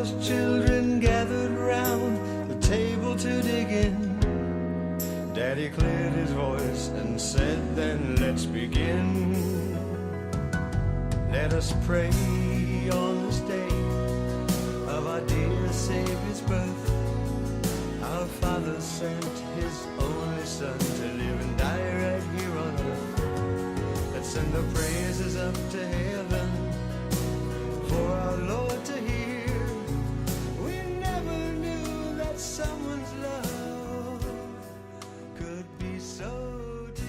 those children gathered round the table to dig in, Daddy cleared his voice and said, then let's begin. Let us pray on this day of our dear Savior's birth. Our Father sent His only Son to live and die right here on earth. Let's send the praises up to heaven for our Lord to hear. We never knew that someone's love could be so dear.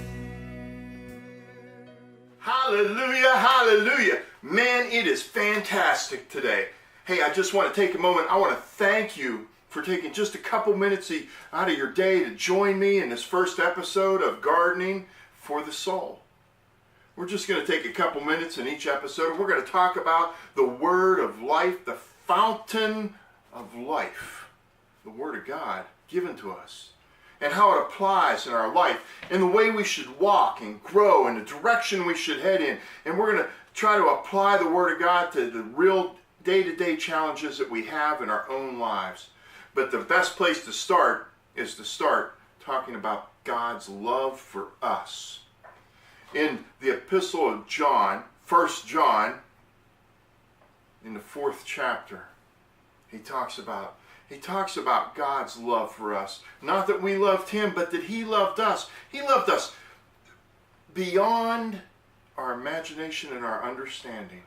Hallelujah, hallelujah. Man, it is fantastic today. Hey, I just want to take a moment. I want to thank you for taking just a couple minutes out of your day to join me in this first episode of Gardening for the Soul. We're just going to take a couple minutes in each episode, and we're going to talk about the Word of life, the fountain of life, the Word of God given to us, and how it applies in our life, and the way we should walk and grow, and the direction we should head in. And we're going to try to apply the Word of God to the real day-to-day challenges that we have in our own lives. But the best place to start is to start talking about God's love for us. In the epistle of John, 1 John, in the 4th chapter, he talks about God's love for us. Not that we loved Him, but that He loved us. He loved us beyond our imagination and our understanding.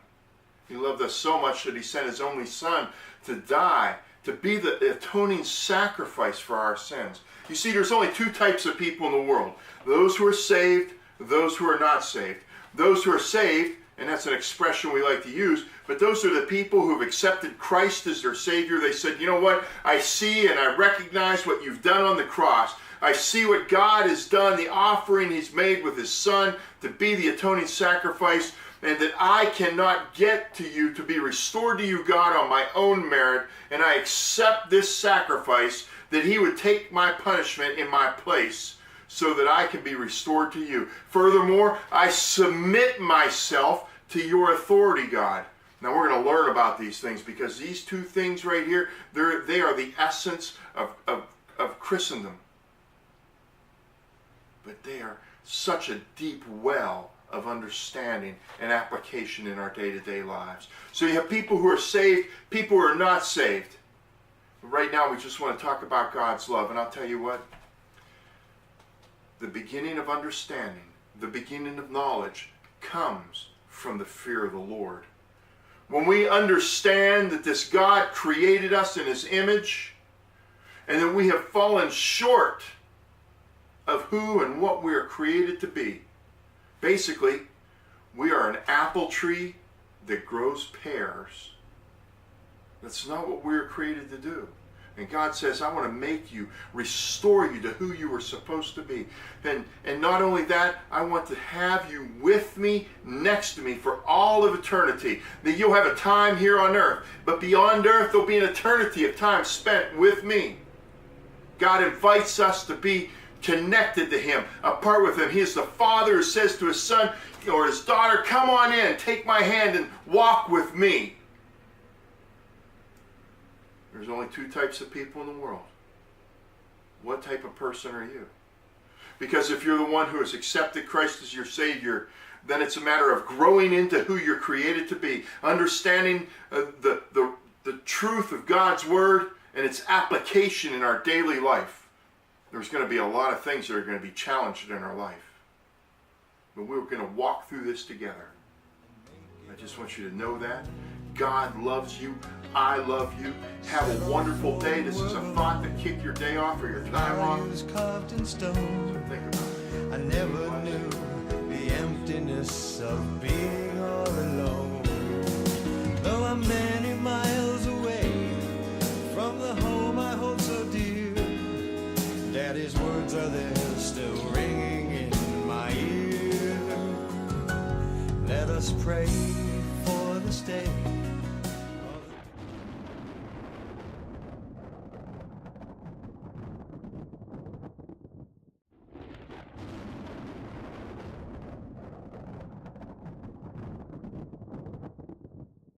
He loved us so much that He sent His only Son to die, to be the atoning sacrifice for our sins. You see, there's only two types of people in the world. Those who are saved, those who are not saved. Those who are saved, and that's an expression we like to use, but those are the people who have accepted Christ as their Savior. They said, you know what? I see and I recognize what you've done on the cross. I see what God has done, the offering He's made with His Son to be the atoning sacrifice, and that I cannot get to you to be restored to you, God, on my own merit, and I accept this sacrifice, that He would take my punishment in my place so that I can be restored to you. Furthermore, I submit myself to your authority, God. Now we're going to learn about these things, because these two things right here, they are the essence of Christendom. But they are such a deep well of understanding and application in our day-to-day lives. So you have people who are saved, people who are not saved. But right now we just want to talk about God's love. And I'll tell you what, the beginning of understanding, the beginning of knowledge comes from the fear of the Lord. When we understand that this God created us in His image, and that we have fallen short of who and what we are created to be. Basically, we are an apple tree that grows pears. That's not what we were created to do. And God says, I want to make you, restore you to who you were supposed to be. And not only that, I want to have you with me, next to me for all of eternity. That you'll have a time here on earth, but beyond earth there'll be an eternity of time spent with me. God invites us to be connected to Him, apart with Him. He is the Father who says to His Son or His daughter, come on in, take my hand and walk with me. There's only two types of people in the world. What type of person are you? Because if you're the one who has accepted Christ as your Savior, then it's a matter of growing into who you're created to be, understanding the truth of God's Word and its application in our daily life. There's going to be a lot of things that are going to be challenged in our life. But we're going to walk through this together. I just want you to know that. God loves you. I love you. Have a wonderful day. This is a thought to kick your day off or your time off. Carved in stone. So think about it. I never knew the emptiness of being all alone. Though I'm